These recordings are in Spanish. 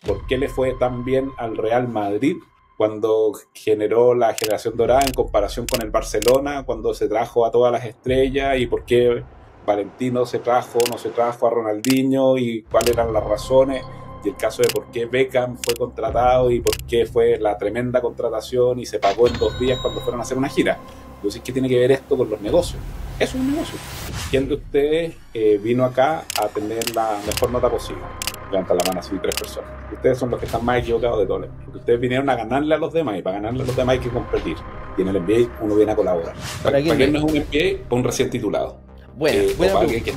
por qué le fue tan bien al Real Madrid cuando generó la generación dorada en comparación con el Barcelona, cuando se trajo a todas las estrellas, y por qué Valentino no se trajo a Ronaldinho, y cuáles eran las razones, y el caso de por qué Beckham fue contratado y por qué fue la tremenda contratación y se pagó en 2 días cuando fueron a hacer una gira. Entonces, ¿qué tiene que ver esto con los negocios? Eso es un negocio. ¿Quién de ustedes vino acá a tener la mejor nota posible? Levantan la mano así 3 personas. Ustedes son los que están más equivocados de todos. Porque ustedes vinieron a ganarle a los demás, y para ganarle a los demás hay que competir. Y en el MBA uno viene a colaborar. ¿Para quién no es un MBA? Para un recién titulado. O para alguien que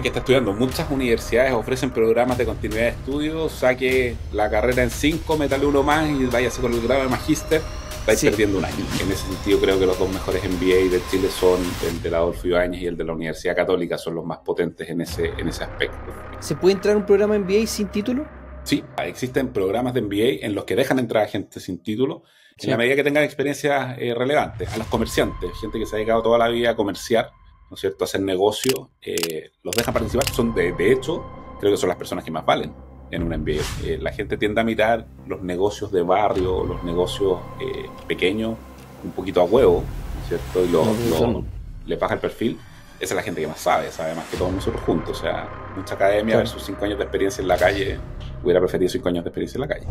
está estudiando. Muchas universidades ofrecen programas de continuidad de estudios. Saque la carrera en 5, métale uno más y váyase con el grado de magíster. Estáis perdiendo un año. En ese sentido, creo que los 2 mejores MBA de Chile son el de la Adolfo Ibáñez y el de la Universidad Católica. Son los más potentes en ese aspecto. ¿Se puede entrar a un programa MBA sin título? Sí, existen programas de MBA en los que dejan entrar a gente sin título, en la medida que tengan experiencias relevantes. A los comerciantes, gente que se ha dedicado toda la vida a comerciar, ¿no es cierto?, a hacer negocio, los dejan participar. Son de hecho, creo que son las personas que más valen en un MBA. La gente tiende a mirar los negocios de barrio, los negocios pequeños, un poquito a huevo, ¿no es cierto?, y le baja el perfil. Esa es la gente que más sabe más que todos nosotros juntos. O sea, mucha academia versus 5 años de experiencia en la calle. Hubiera preferido 5 años de experiencia en la calle.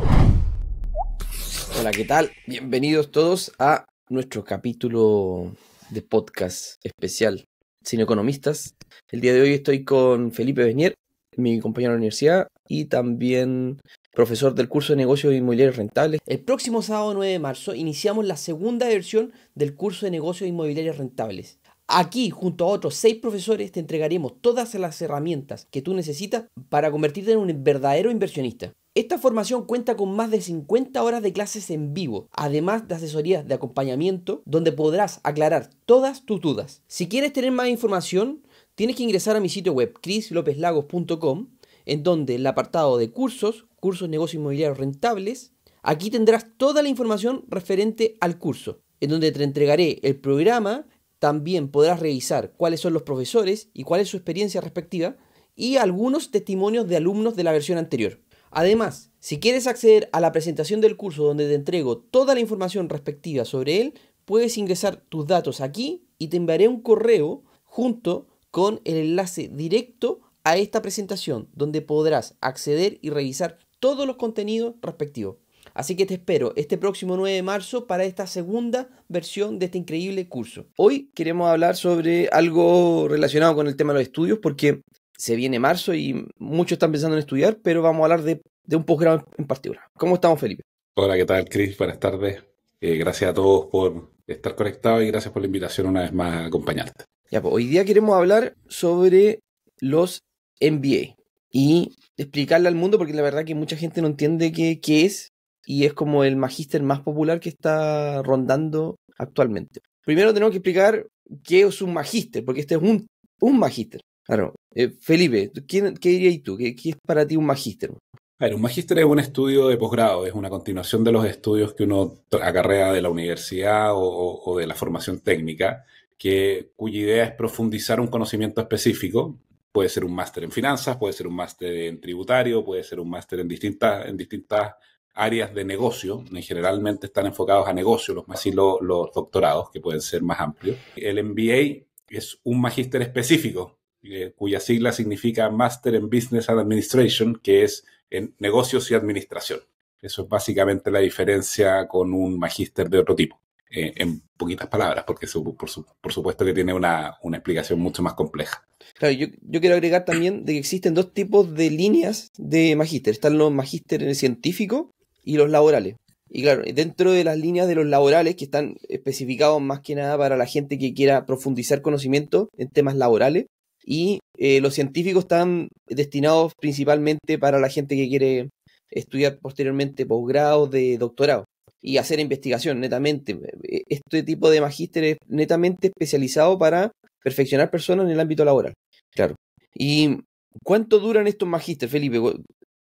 Hola, ¿qué tal? Bienvenidos todos a nuestro capítulo de podcast especial Sin Economistas. El día de hoy estoy con Felipe Besnier, mi compañero de la universidad y también profesor del curso de negocios inmobiliarios rentables. El próximo sábado 9 de marzo iniciamos la segunda versión del curso de negocios inmobiliarios rentables. Aquí, junto a otros 6 profesores, te entregaremos todas las herramientas que tú necesitas para convertirte en un verdadero inversionista. Esta formación cuenta con más de 50 horas de clases en vivo, además de asesorías de acompañamiento, donde podrás aclarar todas tus dudas. Si quieres tener más información, tienes que ingresar a mi sitio web, chrislopeslagos.com, en donde en el apartado de cursos de negocios inmobiliarios rentables, aquí tendrás toda la información referente al curso, en donde te entregaré el programa. También podrás revisar cuáles son los profesores y cuál es su experiencia respectiva y algunos testimonios de alumnos de la versión anterior. Además, si quieres acceder a la presentación del curso donde te entrego toda la información respectiva sobre él, puedes ingresar tus datos aquí y te enviaré un correo junto con el enlace directo a esta presentación donde podrás acceder y revisar todos los contenidos respectivos. Así que te espero este próximo 9 de marzo para esta segunda versión de este increíble curso. Hoy queremos hablar sobre algo relacionado con el tema de los estudios porque se viene marzo y muchos están pensando en estudiar, pero vamos a hablar de un posgrado en particular. ¿Cómo estamos, Felipe? Hola, ¿qué tal, Chris? Buenas tardes. Gracias a todos por estar conectados y gracias por la invitación una vez más a acompañarte. Ya, pues, hoy día queremos hablar sobre los MBA y explicarle al mundo porque la verdad que mucha gente no entiende qué es. Y es como el magíster más popular que está rondando actualmente. Primero tenemos que explicar qué es un magíster, porque este es un magíster. Claro, Felipe, ¿qué dirías tú? ¿Qué es para ti un magíster? A ver, un magíster es un estudio de posgrado, es una continuación de los estudios que uno acarrea de la universidad o de la formación técnica, cuya idea es profundizar un conocimiento específico. Puede ser un máster en finanzas, puede ser un máster en tributario, puede ser un máster en distintas áreas de negocio. Generalmente están enfocados a negocio, los doctorados, que pueden ser más amplios. El MBA es un magíster específico, cuya sigla significa Master in Business and Administration, que es en negocios y administración. Eso es básicamente la diferencia con un magíster de otro tipo, en poquitas palabras, porque por supuesto que tiene una explicación mucho más compleja. Claro, yo quiero agregar también de que existen 2 tipos de líneas de magíster. Están los magísteres científicos y los laborales. Y claro, dentro de las líneas de los laborales, que están especificados más que nada para la gente que quiera profundizar conocimiento en temas laborales, y los científicos están destinados principalmente para la gente que quiere estudiar posteriormente posgrado, de doctorado y hacer investigación netamente. Este tipo de magíster es netamente especializado para perfeccionar personas en el ámbito laboral. Claro. ¿Y cuánto duran estos magísteres, Felipe?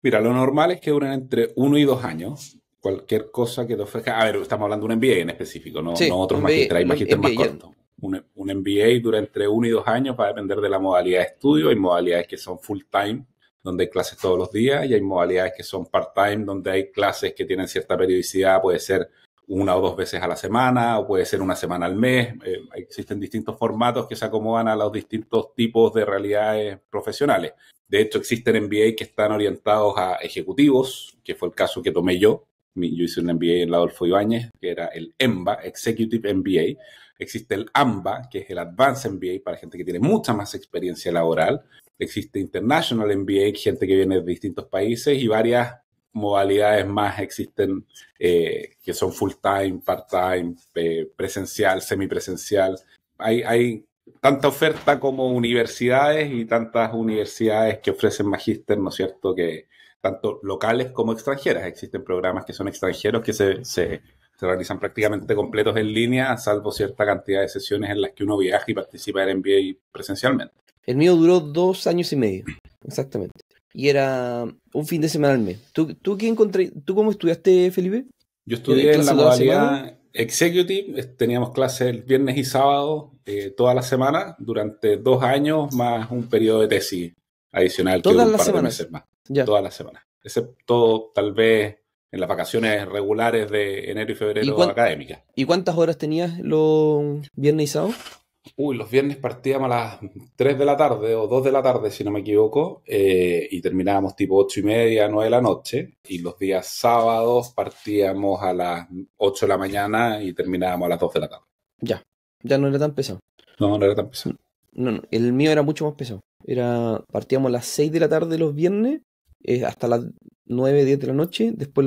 Mira, lo normal es que duren entre 1 y 2 años. Cualquier cosa que te ofrezca. A ver, estamos hablando de un MBA en específico, no otros magísteres. Hay magísteres más cortos. Un MBA dura entre 1 y 2 años, va a depender de la modalidad de estudio. Hay modalidades que son full time, donde hay clases todos los días, y hay modalidades que son part-time, donde hay clases que tienen cierta periodicidad, puede ser 1 o 2 veces a la semana, o puede ser una semana al mes. Existen distintos formatos que se acomodan a los distintos tipos de realidades profesionales. De hecho, existen MBA que están orientados a ejecutivos, que fue el caso que tomé yo. Yo hice un MBA en la Adolfo Ibáñez, que era el EMBA, Executive MBA. Existe el AMBA, que es el Advanced MBA, para gente que tiene mucha más experiencia laboral. Existe International MBA, gente que viene de distintos países, y varias modalidades más existen que son full-time, part-time, presencial, semipresencial. Hay tanta oferta como universidades, y tantas universidades que ofrecen magíster, ¿no es cierto?, que tanto locales como extranjeras. Existen programas que son extranjeros que se realizan prácticamente completos en línea, salvo cierta cantidad de sesiones en las que uno viaja y participa en MBA presencialmente. El mío duró 2 años y medio, exactamente. Y era un fin de semana al mes. ¿Tú cómo estudiaste, Felipe? Yo estudié en la modalidad Executive. Teníamos clases el viernes y sábado toda la semana durante 2 años, más un periodo de tesis adicional que ¿Todas un las par de semanas? meses más. Ya. Todas las semanas. Excepto tal vez en las vacaciones regulares de enero y febrero académicas. ¿Y cuántas horas tenías los viernes y sábado? Los viernes partíamos a las 3 de la tarde o 2 de la tarde, si no me equivoco, y terminábamos tipo 8:30, 9 de la noche. Y los días sábados partíamos a las 8 de la mañana y terminábamos a las 2 de la tarde. Ya no era tan pesado. No era tan pesado. No, el mío era mucho más pesado. Partíamos a las 6 de la tarde los viernes, hasta las 9, 10 de la noche. Después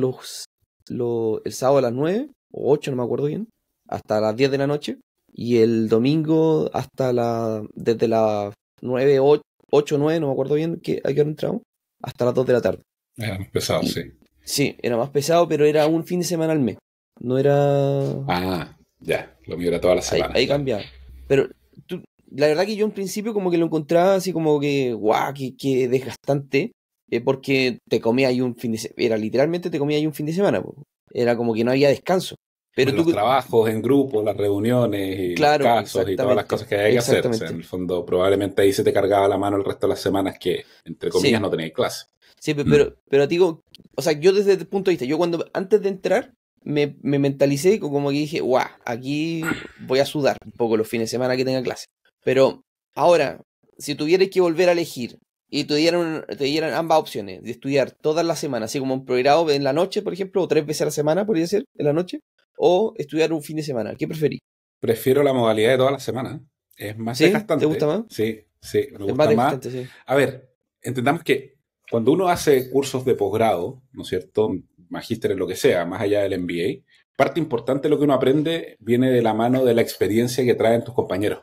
el sábado a las 9 o 8, no me acuerdo bien, hasta las 10 de la noche. Y el domingo desde las 9, 8, 9, no me acuerdo bien a qué hora entramos, hasta las 2 de la tarde. Era más pesado, sí. Sí, era más pesado, pero era un fin de semana al mes. No era... Ya, lo mío era toda la semana. Ahí cambiaba. Pero la verdad que yo en principio como que lo encontraba así como que, guau, que desgastante, porque te comía ahí un fin de semana, literalmente te comía ahí un fin de semana, po. Era como que no había descanso. Pero los trabajos en grupo, las reuniones y los casos y todas las cosas que hay que hacer. O sea, en el fondo probablemente ahí se te cargaba la mano el resto de las semanas que, entre comillas, no tenías clase. Sí, pero digo, o sea, yo desde el punto de vista, antes de entrar, me mentalicé como que dije, guau, aquí voy a sudar un poco los fines de semana que tenga clase. Pero ahora, si tuvierais que volver a elegir y te dieran ambas opciones, de estudiar todas las semanas, así como un programa en la noche, por ejemplo, o 3 veces a la semana, podría ser, en la noche, o estudiar un fin de semana, ¿qué preferís? Prefiero la modalidad de toda la semana. Es más desgastante. ¿Te gusta más? Sí, me gusta más desgastante, sí. A ver, entendamos que cuando uno hace cursos de posgrado, ¿no es cierto?, magíster en lo que sea, más allá del MBA, parte importante de lo que uno aprende viene de la mano de la experiencia que traen tus compañeros.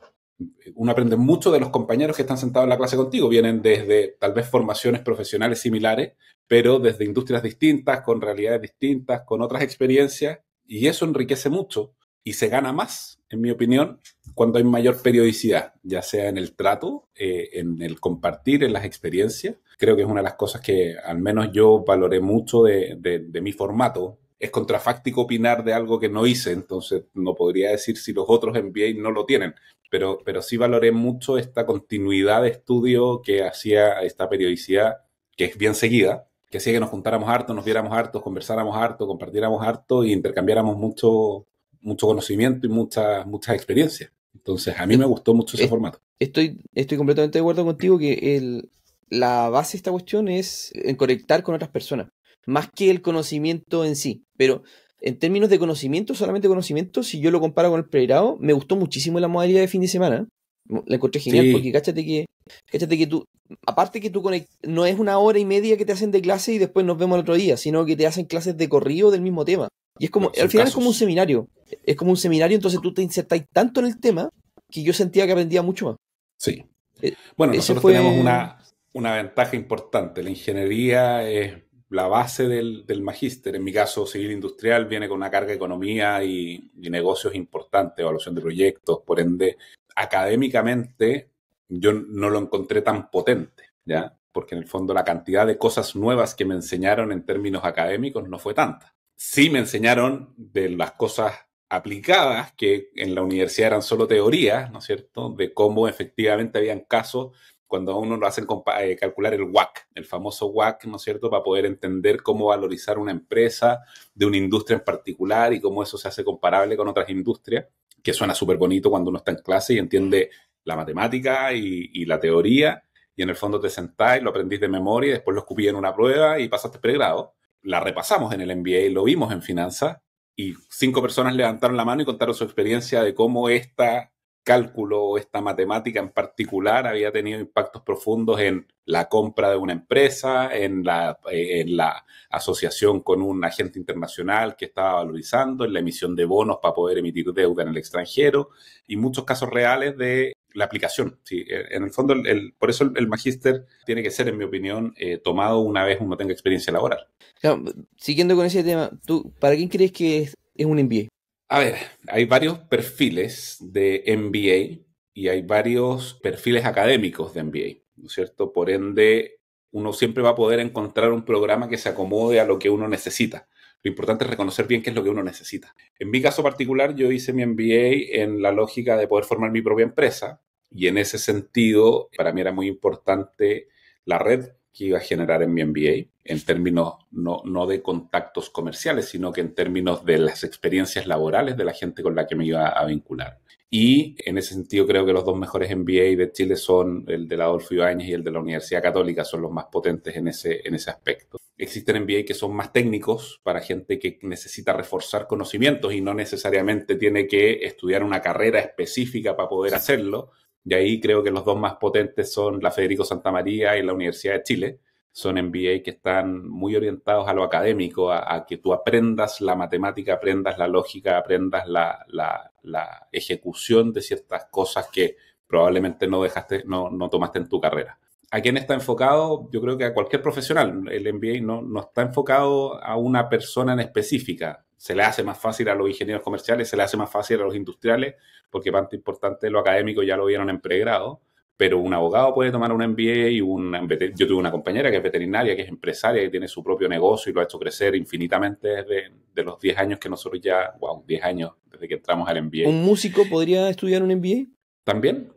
Uno aprende mucho de los compañeros que están sentados en la clase contigo. Vienen desde tal vez formaciones profesionales similares, pero desde industrias distintas, con realidades distintas, con otras experiencias, y eso enriquece mucho y se gana más, en mi opinión, cuando hay mayor periodicidad, ya sea en el trato, en el compartir, en las experiencias. Creo que es una de las cosas que al menos yo valoré mucho de mi formato. Es contrafáctico opinar de algo que no hice, entonces no podría decir si los otros MBA no lo tienen, pero sí valoré mucho esta continuidad de estudio que hacía esta periodicidad, que es bien seguida, que hacía que nos juntáramos harto, nos viéramos harto, conversáramos harto, compartiéramos harto y intercambiáramos mucho conocimiento y muchas experiencias. Entonces, a mí me gustó mucho ese formato. Estoy completamente de acuerdo contigo que la base de esta cuestión es en conectar con otras personas, más que el conocimiento en sí. Pero en términos de conocimiento, solamente conocimiento, si yo lo comparo con el pregrado, me gustó muchísimo la modalidad de fin de semana. La encontré genial, sí. Porque cáchate que tú, aparte que tú no es 1 hora y media que te hacen de clase y después nos vemos el otro día, sino que te hacen clases de corrido del mismo tema. Y es como, al final es como un seminario. Es como un seminario, entonces tú te insertas tanto en el tema que yo sentía que aprendía mucho más. Sí. Bueno, nosotros tenemos una ventaja importante. La ingeniería es la base del magíster. En mi caso, civil industrial viene con una carga de economía y negocios importantes, evaluación de proyectos. Por ende, académicamente, yo no lo encontré tan potente, ¿ya? Porque en el fondo la cantidad de cosas nuevas que me enseñaron en términos académicos no fue tanta. Sí me enseñaron de las cosas aplicadas, que en la universidad eran solo teorías, ¿no es cierto?, de cómo efectivamente habían casos cuando a uno lo hacen calcular el WACC, el famoso WACC, ¿no es cierto?, para poder entender cómo valorizar una empresa de una industria en particular y cómo eso se hace comparable con otras industrias, que suena súper bonito cuando uno está en clase y entiende la matemática y la teoría, y en el fondo te sentás y lo aprendís de memoria y después lo escupí en una prueba y pasaste pregrado. La repasamos en el MBA, lo vimos en finanzas, y 5 personas levantaron la mano y contaron su experiencia de cómo esta cálculo o esta matemática en particular había tenido impactos profundos en la compra de una empresa, en la asociación con un agente internacional que estaba valorizando, en la emisión de bonos para poder emitir deuda en el extranjero y muchos casos reales de la aplicación. Sí, en el fondo, por eso el magíster tiene que ser, en mi opinión, tomado una vez uno tenga experiencia laboral. Claro, siguiendo con ese tema, ¿tú para quién crees que es un MBA? A ver, hay varios perfiles de MBA y hay varios perfiles académicos de MBA, ¿no es cierto? Por ende, uno siempre va a poder encontrar un programa que se acomode a lo que uno necesita. Lo importante es reconocer bien qué es lo que uno necesita. En mi caso particular, yo hice mi MBA en la lógica de poder formar mi propia empresa y en ese sentido, para mí era muy importante la red que iba a generar en mi MBA, en términos no de contactos comerciales, sino que en términos de las experiencias laborales de la gente con la que me iba a vincular. Y en ese sentido creo que los 2 mejores MBA de Chile son el de la Adolfo Ibáñez y el de la Universidad Católica, son los más potentes en ese aspecto. Existen MBA que son más técnicos para gente que necesita reforzar conocimientos y no necesariamente tiene que estudiar una carrera específica para poder hacerlo. Y ahí creo que los 2 más potentes son la Federico Santa María y la Universidad de Chile. Son MBA que están muy orientados a lo académico, a que tú aprendas la matemática, aprendas la lógica, aprendas la ejecución de ciertas cosas que probablemente no tomaste en tu carrera. ¿A quién está enfocado? Yo creo que a cualquier profesional. El MBA no está enfocado a una persona en específica. Se le hace más fácil a los ingenieros comerciales, se le hace más fácil a los industriales, porque parte importante de lo académico ya lo vieron en pregrado, pero un abogado puede tomar un MBA y yo tuve una compañera que es veterinaria, que es empresaria, que tiene su propio negocio y lo ha hecho crecer infinitamente desde de los 10 años que nosotros ya, 10 años desde que entramos al MBA. ¿Un músico podría estudiar un MBA? También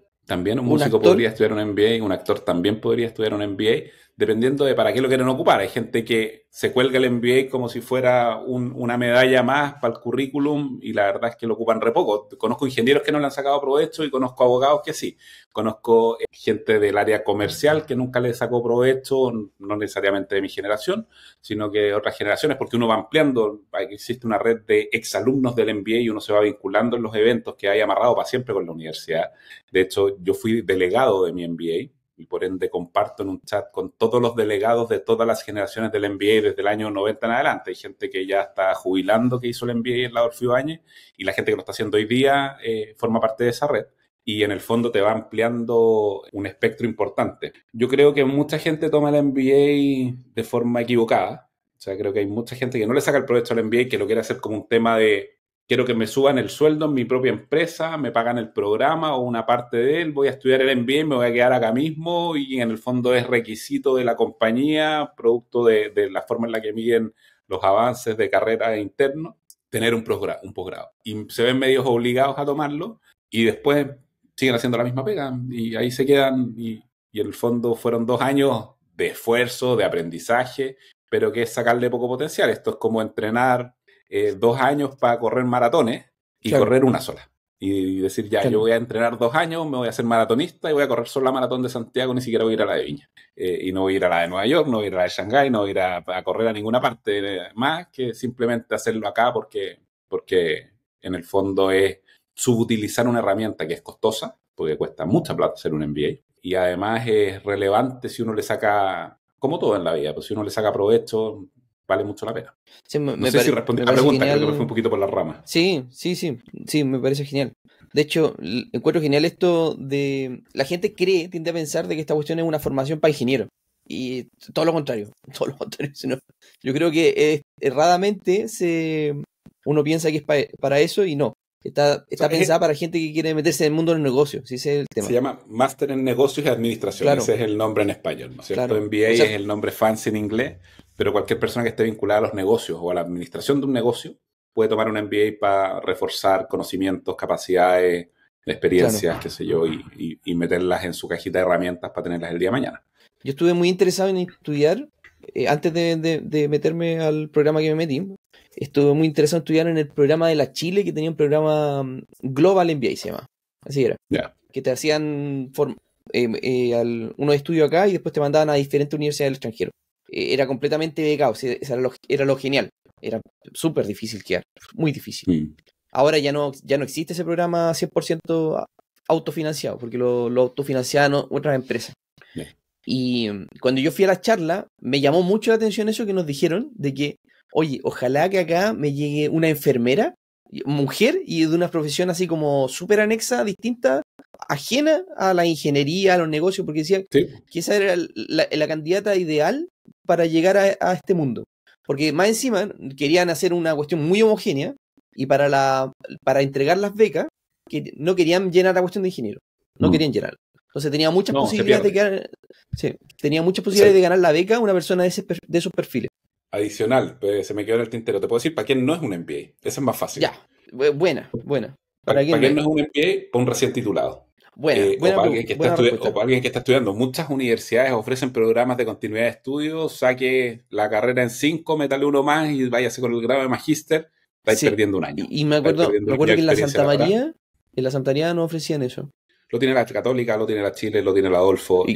un músico podría estudiar un MBA, un actor también podría estudiar un MBA, dependiendo de para qué lo quieren ocupar. Hay gente que se cuelga el MBA como si fuera una medalla más para el currículum y la verdad es que lo ocupan re poco. Conozco ingenieros que no le han sacado provecho y conozco abogados que sí. Conozco gente del área comercial que nunca le sacó provecho, no necesariamente de mi generación, sino que de otras generaciones, porque uno va ampliando. Existe una red de exalumnos del MBA y uno se va vinculando en los eventos que hay amarrado para siempre con la universidad. De hecho, yo fui delegado de mi MBA y por ende comparto en un chat con todos los delegados de todas las generaciones del MBA desde el año 90 en adelante. Hay gente que ya está jubilando que hizo el MBA en la Adolfo Ibáñez y la gente que lo está haciendo hoy día forma parte de esa red. Y en el fondo te va ampliando un espectro importante. Yo creo que mucha gente toma el MBA de forma equivocada. O sea, creo que hay mucha gente que no le saca el provecho al MBA y que lo quiere hacer como un tema de quiero que me suban el sueldo en mi propia empresa, me pagan el programa o una parte de él, voy a estudiar el MBA y me voy a quedar acá mismo y en el fondo es requisito de la compañía, producto de la forma en la que miden los avances de carrera internos, tener un posgrado. Y se ven medios obligados a tomarlo y después siguen haciendo la misma pega y ahí se quedan y en el fondo fueron 2 años de esfuerzo, de aprendizaje, pero que es sacarle poco potencial. Esto es como entrenar 2 años para correr maratones y correr una sola. Y decir, yo voy a entrenar 2 años, me voy a hacer maratonista y voy a correr solo la maratón de Santiago, ni siquiera voy a ir a la de Viña. Y no voy a ir a la de Nueva York, no voy a ir a la de Shanghái, no voy a ir a correr a ninguna parte más que simplemente hacerlo acá porque en el fondo es subutilizar una herramienta que es costosa, porque cuesta mucha plata hacer un MBA, y además es relevante si uno le saca, como todo en la vida, pues si uno le saca provecho, vale mucho la pena. Sí, no sé si respondí a la pregunta, genial. Creo que me fui un poquito por las ramas. Sí, me parece genial. De hecho, encuentro genial esto de... La gente tiende a pensar de que esta cuestión es una formación para ingenieros. Y todo lo contrario. Yo creo que erradamente uno piensa que es para eso y no. Está pensada para gente que quiere meterse en el mundo del negocio. Sí, ese es el tema. Se llama Máster en Negocios y Administración. Claro. Ese es el nombre en español, ¿no es cierto? Claro. MBA es el nombre fancy en inglés, pero cualquier persona que esté vinculada a los negocios o a la administración de un negocio puede tomar un MBA para reforzar conocimientos, capacidades Claro. experiencias, qué sé yo, y meterlas en su cajita de herramientas para tenerlas el día de mañana. Yo estuve muy interesado en estudiar, antes de meterme al programa que me metí, estuve muy interesado en estudiar en el programa de la Chile, que tenía un programa Global MBA, se llama. Así era. Ya. Que te hacían unos estudios acá y después te mandaban a diferentes universidades del extranjero. Era completamente becado, o sea, era lo genial. Era súper difícil quedar, muy difícil. Mm. Ahora ya no existe ese programa 100% autofinanciado, porque lo autofinanciaban otras empresas. Yeah. Y cuando yo fui a la charla, me llamó mucho la atención eso que nos dijeron, de que, oye, ojalá que acá me llegue una enfermera, mujer, y de una profesión así como súper anexa, distinta, ajena a la ingeniería, a los negocios, porque decía Sí. que esa era la candidata ideal para llegar a este mundo. Porque más encima querían hacer una cuestión muy homogénea, y para entregar las becas, que no querían llenar la cuestión de ingeniero, no querían llenar. Entonces tenía muchas No, se posibilidades de pierde. quedar, sí, tenía muchas O posibilidades sea, de ganar la beca una persona de esos perfiles. adicional, pues, se me quedó en el tintero. Te puedo decir para quién no es un MBA. Ese es más fácil. Ya, buena. ¿Para ¿Para quién no quién es? no es un MBA? Para un recién titulado. O Buena, para alguien que está buena o respuesta. para alguien que está estudiando. Muchas universidades ofrecen programas de continuidad de estudio. Saque la carrera en 5, métale uno más y váyase con el grado de magíster. Estáis Sí. perdiendo un año. Y me Estáis acuerdo, perdiendo me un año acuerdo de que experiencia laboral. En la Santa María no ofrecían eso. Lo tiene la Católica, lo tiene la Chile, lo tiene la Adolfo. Y,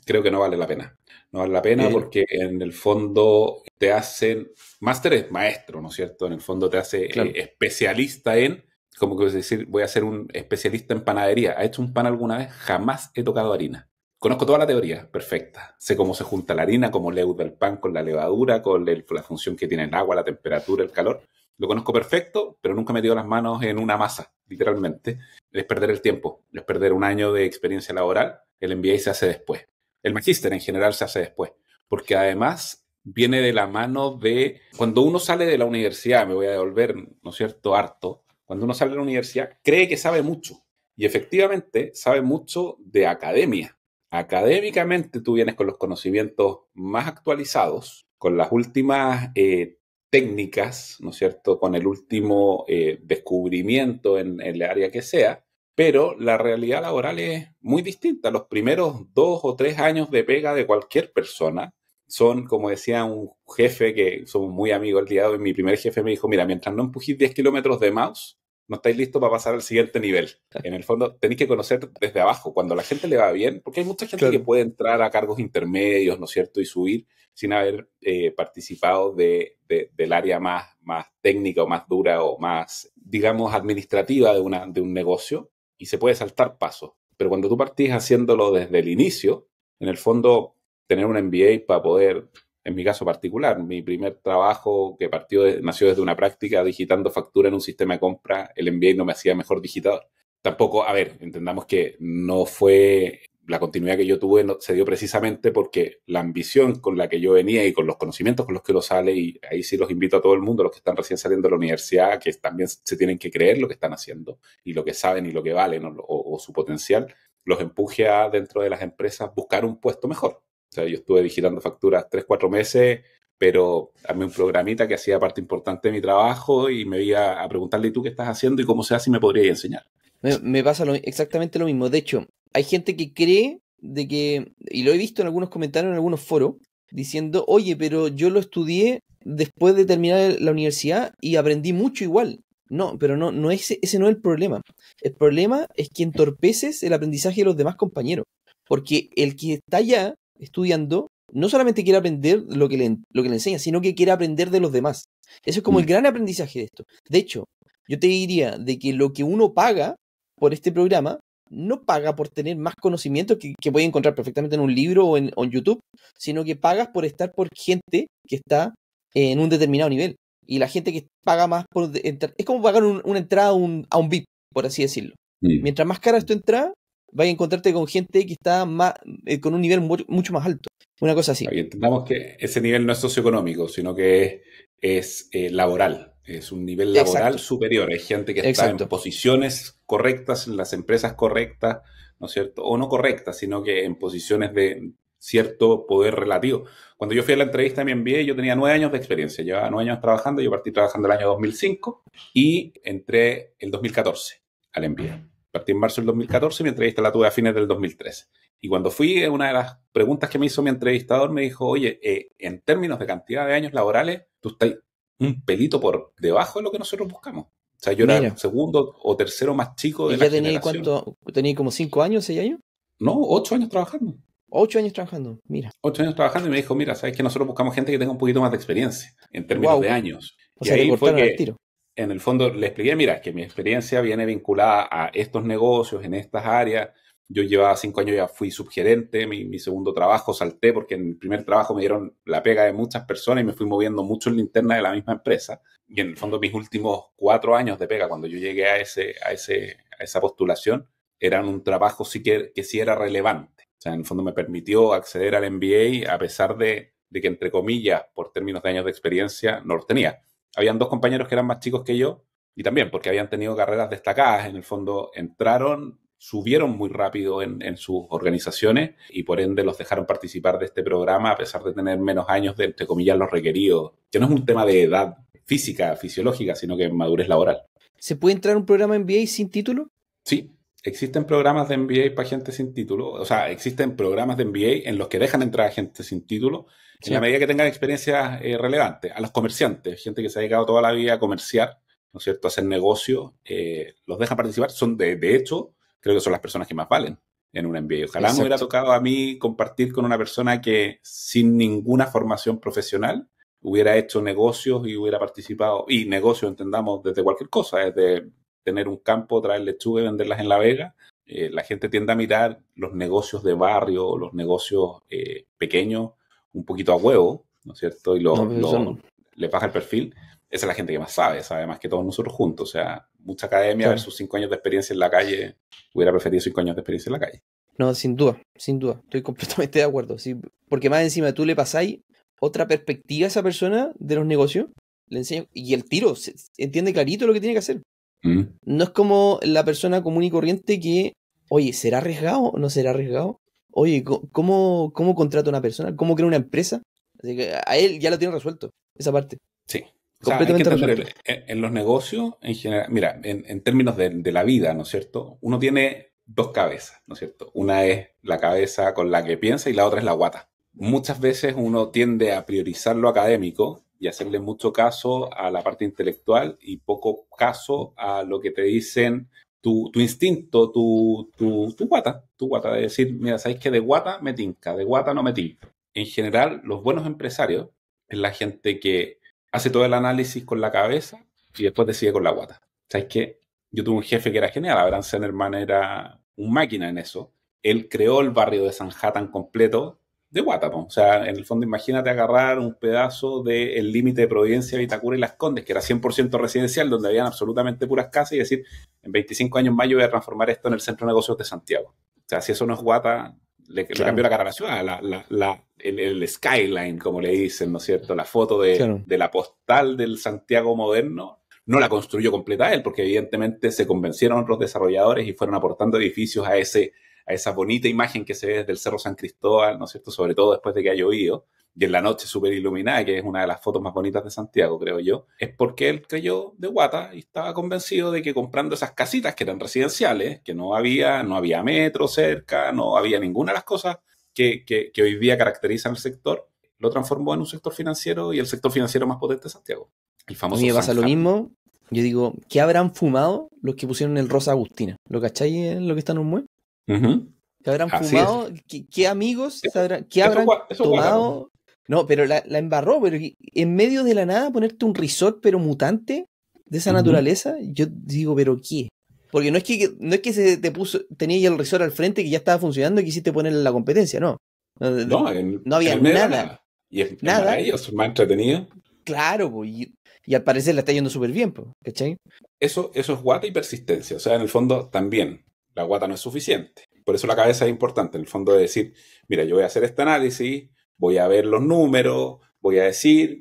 Creo que no vale la pena. No vale la pena eh, porque en el fondo te hacen, máster es maestro, ¿no es cierto? En el fondo te hace claro. especialista en, como que es decir, voy a ser un especialista en panadería. ¿Ha hecho un pan alguna vez? Jamás he tocado harina. Conozco toda la teoría, perfecta. Sé cómo se junta la harina, cómo leuda el pan con la levadura, con la función que tiene el agua, la temperatura, el calor. Lo conozco perfecto, pero nunca he metido las manos en una masa, literalmente. Es perder el tiempo, es perder un año de experiencia laboral. El MBA se hace después. El magíster en general se hace después, porque además viene de la mano de cuando uno sale de la universidad, me voy a devolver, ¿no es cierto?, harto. Cuando uno sale de la universidad, cree que sabe mucho y efectivamente sabe mucho de academia. Académicamente tú vienes con los conocimientos más actualizados, con las últimas técnicas, ¿no es cierto?, con el último descubrimiento en el área que sea, pero la realidad laboral es muy distinta. Los primeros 2 o 3 años de pega de cualquier persona son, como decía un jefe que somos muy amigos el día de hoy, mi primer jefe me dijo, mira, mientras no empujís 10 kilómetros de mouse, no estáis listos para pasar al siguiente nivel. En el fondo, tenéis que conocer desde abajo, cuando a la gente le va bien, porque hay mucha gente que Claro. puede entrar a cargos intermedios, ¿no es cierto?, y subir sin haber participado del área más técnica o más dura o más, digamos, administrativa de un negocio, y se puede saltar pasos. Pero cuando tú partís haciéndolo desde el inicio, en el fondo, tener un MBA para poder, en mi caso particular, mi primer trabajo que nació desde una práctica digitando factura en un sistema de compra, el MBA no me hacía mejor digitador. Tampoco, a ver, entendamos que no fue la continuidad que yo tuve, se dio precisamente porque la ambición con la que yo venía y con los conocimientos con los que uno sale, y ahí sí los invito a todo el mundo, los que están recién saliendo de la universidad, que también se tienen que creer lo que están haciendo y lo que saben y lo que valen o su potencial, los empuje a dentro de las empresas buscar un puesto mejor. O sea, yo estuve digitando facturas 3, 4 meses, pero armé un programita que hacía parte importante de mi trabajo y me iba a preguntarle, ¿y tú qué estás haciendo y cómo se hace y me podrías enseñar? Me pasa exactamente lo mismo. De hecho, hay gente que cree de que, y lo he visto en algunos comentarios en algunos foros, diciendo, oye, pero yo lo estudié después de terminar la universidad y aprendí mucho igual. No, pero no ese no es el problema. El problema es que entorpeces el aprendizaje de los demás compañeros. Porque el que está allá estudiando no solamente quiere aprender lo que le enseña, sino que quiere aprender de los demás. Eso es como el gran aprendizaje de esto. De hecho, yo te diría de que lo que uno paga por este programa no paga por tener más conocimiento que puedes encontrar perfectamente en un libro o en YouTube, sino que pagas por estar por gente que está en un determinado nivel. Y la gente que paga más por entrar, es como pagar una entrada a un VIP, por así decirlo. Mientras más cara es tu entrada, vas a encontrarte con gente que está más, con un nivel mucho más alto. Una cosa así. Y entendamos que ese nivel no es socioeconómico, sino que es laboral. Es un nivel laboral Exacto, superior. Hay gente que está en exacto. posiciones correctas, en las empresas correctas, ¿no es cierto? O no correctas, sino que en posiciones de cierto poder relativo. Cuando yo fui a la entrevista de mi MBA, yo tenía 9 años de experiencia. Llevaba 9 años trabajando. Yo partí trabajando el año 2005 y entré el 2014 al MBA. Partí en marzo del 2014, mi entrevista la tuve a fines del 2013. Y cuando fui, una de las preguntas que me hizo mi entrevistador me dijo, oye, en términos de cantidad de años laborales, tú estás un pelito por debajo de lo que nosotros buscamos. O sea, yo era Mira. el segundo o tercero más chico de ¿Y la ya tenía generación. cuánto? ¿Tenía como 5 años, 6 años? No, 8 años trabajando. 8 años trabajando, mira. 8 años trabajando y me dijo, mira, sabes que nosotros buscamos gente que tenga un poquito más de experiencia en términos Wow. de años. O Y sea, te ahí fue cortaron al que, tiro. en el fondo, le expliqué, mira, que mi experiencia viene vinculada a estos negocios, en estas áreas. Yo llevaba 5 años, ya fui subgerente, mi segundo trabajo salté porque en el primer trabajo me dieron la pega de muchas personas y me fui moviendo mucho en la interna de la misma empresa. Y en el fondo mis últimos 4 años de pega, cuando yo llegué a esa postulación, eran un trabajo que sí era relevante. O sea, en el fondo me permitió acceder al MBA a pesar de que, entre comillas, por términos de años de experiencia, no los tenía. Habían 2 compañeros que eran más chicos que yo y también porque habían tenido carreras destacadas. En el fondo entraron, subieron muy rápido en sus organizaciones y por ende los dejaron participar de este programa a pesar de tener menos años de, entre comillas, los requeridos. Que no es un tema de edad física, fisiológica, sino que madurez laboral. ¿Se puede entrar a un programa MBA sin título? Sí, existen programas de MBA para gente sin título. O sea, existen programas de MBA en los que dejan entrar a gente sin título en Sí. la medida que tengan experiencias relevantes. A los comerciantes, gente que se ha dedicado toda la vida a comerciar, ¿no es cierto?, a hacer negocios, los dejan participar. Son, de hecho, creo que son las personas que más valen en un MBA. Ojalá me hubiera Exacto. tocado a mí compartir con una persona que sin ninguna formación profesional hubiera hecho negocios y hubiera participado. Y negocios, entendamos, desde cualquier cosa, desde tener un campo, traer lechuga y venderlas en La Vega. La gente tiende a mirar los negocios de barrio, los negocios pequeños, un poquito a huevo, ¿no es cierto? Y No, pero son, le baja el perfil. Esa es la gente que más sabe más que todos nosotros juntos. O sea, mucha academia claro. versus 5 años de experiencia en la calle. Hubiera preferido 5 años de experiencia en la calle. No, sin duda, sin duda. Estoy completamente de acuerdo. Sí, porque más encima tú le pasáis otra perspectiva a esa persona de los negocios, le enseño, y el tiro entiende clarito lo que tiene que hacer. No es como la persona común y corriente que, oye, ¿será arriesgado o no será arriesgado? Oye, ¿cómo contrata una persona? ¿Cómo crea una empresa? Así que a él ya lo tiene resuelto, esa parte. Sí. O sea, hay que Completamente entender, resuelto. en los negocios, en general, mira, en términos de la vida, ¿no es cierto? Uno tiene dos cabezas, ¿no es cierto? Una es la cabeza con la que piensa y la otra es la guata. Muchas veces uno tiende a priorizar lo académico y hacerle mucho caso a la parte intelectual y poco caso a lo que te dicen tu instinto, tu guata, de decir, mira, ¿sabéis que de guata me tinca, de guata no me tinca? En general, los buenos empresarios es la gente que hace todo el análisis con la cabeza y después decide con la guata. ¿Sabes qué? Yo tuve un jefe que era genial, Abraham Zenerman era un máquina en eso. Él creó el barrio de Sanhattan completo de guata, ¿no? O sea, en el fondo imagínate agarrar un pedazo del límite de Providencia, Vitacura y Las Condes, que era 100% residencial, donde habían absolutamente puras casas, y decir, en 25 años más yo voy a transformar esto en el centro de negocios de Santiago. O sea, si eso no es guata, le cambió la cara a la ciudad, el skyline, como le dicen, ¿no es cierto? La foto Claro. de la postal del Santiago moderno, no la construyó completa él, porque evidentemente se convencieron otros desarrolladores y fueron aportando edificios a esa bonita imagen que se ve desde el Cerro San Cristóbal, ¿no es cierto? Sobre todo después de que ha llovido, y en la noche súper iluminada, que es una de las fotos más bonitas de Santiago, creo yo, es porque él creyó de guata y estaba convencido de que comprando esas casitas que eran residenciales, que no había metro cerca, no había ninguna de las cosas que hoy día caracterizan el sector, lo transformó en un sector financiero y el sector financiero más potente de Santiago. El A famoso mí me pasa lo Sanhattan. mismo. Yo digo, ¿qué habrán fumado los que pusieron el Rosa Agustina? ¿Lo cacháis en lo que está en un mue? Uh-huh. ¿Qué habrán Así es. fumado? ¿Qué amigos qué Eso, habrán eso es guata, ¿no? tomado? No, pero la embarró, pero en medio de la nada ponerte un resort pero mutante de esa naturaleza, yo digo, ¿pero qué? Porque no es que se te puso, tenía ya el resort al frente que ya estaba funcionando y quisiste ponerle la competencia, no. No, No había en el medio de nada. Y es Nada. maravilloso, es más entretenido. Claro, pues, y al parecer le está yendo súper bien, pues, ¿cachai? Eso es guata y persistencia. O sea, en el fondo también la guata no es suficiente. Por eso la cabeza es importante. En el fondo de decir, mira, yo voy a hacer este análisis, voy a ver los números, voy a decir,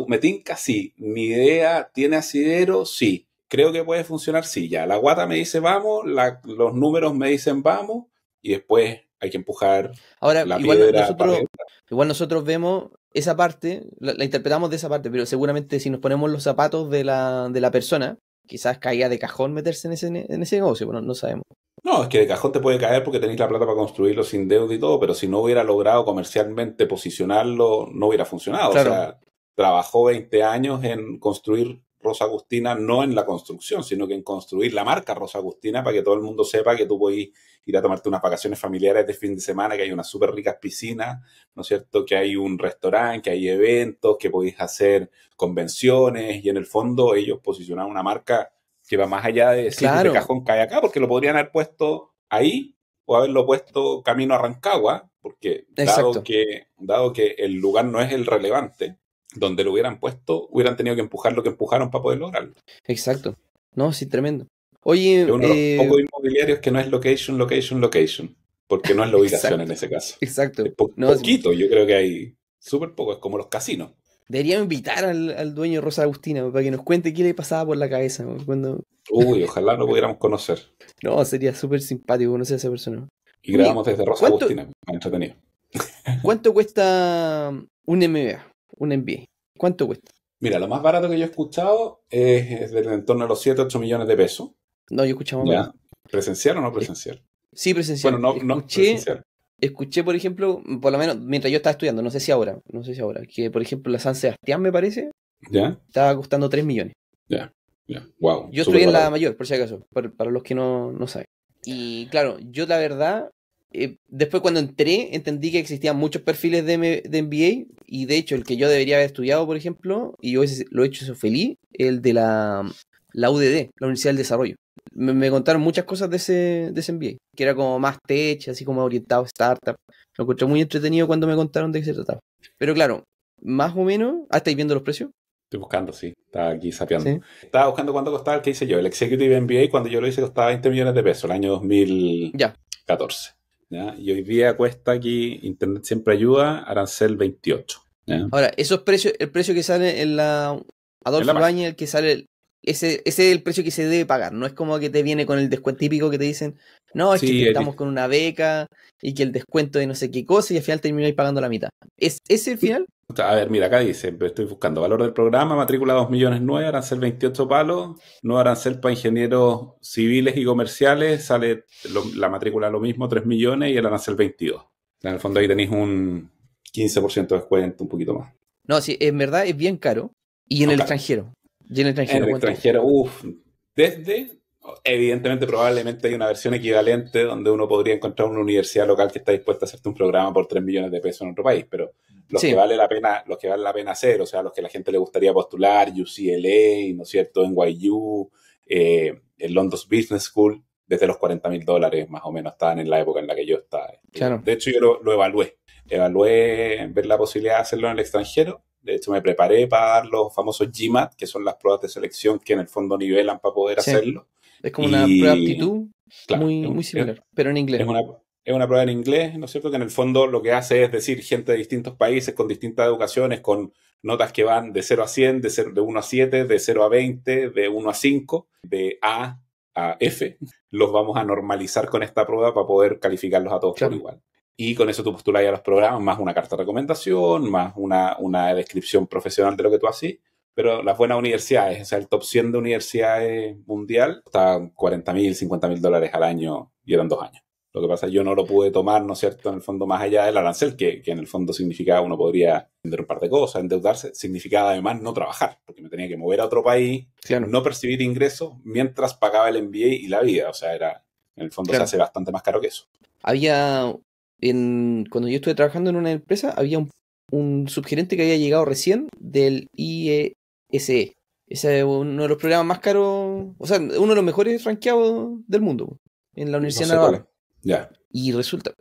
me tinca, sí. Mi idea tiene asidero, sí. Creo que puede funcionar, sí. Ya, la guata me dice vamos, los números me dicen vamos, y después hay que empujar Ahora, la piedra para arriba. igual nosotros vemos esa parte, la interpretamos de esa parte, pero seguramente si nos ponemos los zapatos de la persona, quizás caía de cajón meterse en ese negocio, pero no sabemos. No, es que de cajón te puede caer porque tenéis la plata para construirlo sin deuda y todo, pero si no hubiera logrado comercialmente posicionarlo, no hubiera funcionado. O Claro, sea, trabajó 20 años en construir Rosa Agustina, no en la construcción, sino que en construir la marca Rosa Agustina para que todo el mundo sepa que tú puedes ir a tomarte unas vacaciones familiares de fin de semana, que hay unas súper ricas piscinas, ¿no es cierto? Que hay un restaurante, que hay eventos, que podéis hacer convenciones y en el fondo ellos posicionan una marca que va más allá de decir de claro, cajón cae acá, porque lo podrían haber puesto ahí o haberlo puesto camino a Rancagua, porque exacto, dado que el lugar no es el relevante, donde lo hubieran puesto, hubieran tenido que empujar lo que empujaron para poder lograrlo. exacto. No, sí, tremendo. Es Oye, uno de los pocos inmobiliarios que no es location, location, location, porque no es la ubicación en exacto, ese caso. exacto. Es No, sí, poquito, yo creo que hay súper poco, es como los casinos. deberíamos invitar al dueño de Rosa Agustina para que nos cuente qué le pasaba por la cabeza cuando... Uy, ojalá lo pudiéramos conocer. No, sería súper simpático conocer a esa persona. Y Oye, grabamos desde Rosa ¿cuánto, Agustina, más entretenido. cuánto cuesta un MBA, un MBA? ¿Cuánto cuesta? Mira, lo más barato que yo he escuchado es del entorno de los 7 8 millones de pesos. No, yo escuchaba más barato. ¿Ya? ¿Presencial o no Es- presencial? Sí, Bueno, presencial. no presencial. Escuché, por ejemplo, por lo menos mientras yo estaba estudiando, no sé si ahora, que por ejemplo la San Sebastián, me parece, ¿Ya? estaba costando 3 millones. Ya, ya. Wow, Yo súper estudié en la barato. mayor, por si acaso, para los que no saben. Y claro, yo la verdad, después cuando entré, entendí que existían muchos perfiles de MBA, y de hecho el que yo debería haber estudiado, por ejemplo, y yo lo he hecho eso feliz, el de la UDD, la Universidad del Desarrollo. Me contaron muchas cosas de ese MBA, que era como más tech, así como orientado a startup. Lo encontré muy entretenido cuando me contaron de qué se trataba. Pero claro, más o menos, ¿estáis viendo los precios? Estoy buscando, sí. Estaba aquí sapeando. Sí. Estaba buscando cuánto costaba el que hice yo. El Executive MBA, cuando yo lo hice, costaba 20 millones de pesos, el año Ya. 2014. ¿Ya? Y hoy día cuesta aquí, Internet siempre ayuda, arancel 28. ¿Ya? Ahora, esos precios, el precio que sale en la En la Adolfo página. Ibáñez, el que sale, ese es el precio que se debe pagar. No es como que te viene con el descuento típico que te dicen, no, es que te Sí, estamos con una beca y que el descuento de no sé qué cosa y al final termináis pagando la mitad. ¿Es ese el final? a ver, mira, acá dice, estoy buscando valor del programa, matrícula 2 millones 9, arancel 28 palos, no arancel para ingenieros civiles y comerciales, sale la matrícula lo mismo, 3 millones y el arancel 22. En el fondo ahí tenéis un 15% de descuento, un poquito más. No, sí, en verdad es bien caro. Y en No, el claro. extranjero. Y en el En extranjero, el ¿cuánto cuesta? extranjero, evidentemente, probablemente hay una versión equivalente donde uno podría encontrar una universidad local que está dispuesta a hacerte un programa por 3 millones de pesos en otro país, pero Sí, los que vale la pena hacer, o sea, los que a la gente le gustaría postular, UCLA, ¿no es cierto?, NYU, el London Business School, desde los $40,000 más o menos estaban en la época en la que yo estaba estudiando. claro. De hecho, yo lo evalué. Evalué ver la posibilidad de hacerlo en el extranjero. De hecho, me preparé para dar los famosos GMAT, que son las pruebas de selección que en el fondo nivelan para poder Sí. hacerlo. Es como una prueba de Y aptitud claro, muy similar, pero en inglés. es una, es una prueba en inglés, ¿no es cierto? Que en el fondo lo que hace es decir, gente de distintos países, con distintas educaciones, con notas que van de 0 a 100, de 1 a 7, de 0 a 20, de 1 a 5, de A F, los vamos a normalizar con esta prueba para poder calificarlos a todos por Claro. igual. Y con eso tú postulas a los programas, más una carta de recomendación, más una descripción profesional de lo que tú haces. Pero las buenas universidades, o sea, el top 100 de universidades mundial, está 40.000, $50,000 al año y eran 2 años. Lo que pasa es que yo no lo pude tomar, ¿no es cierto?, en el fondo más allá del arancel, que en el fondo significaba uno podría vender un par de cosas, endeudarse, significaba además no trabajar, porque me tenía que mover a otro país, Claro, no percibir ingresos mientras pagaba el MBA y la vida. O sea, en el fondo se claro. hace bastante más caro que eso. Había, cuando yo estuve trabajando en una empresa, había un subgerente que había llegado recién del IESE. Ese es uno de los programas más caros, o sea, uno de los mejores rankeados del mundo, en la No Universidad sé cuál es. Navarra. Ya, Y resulta,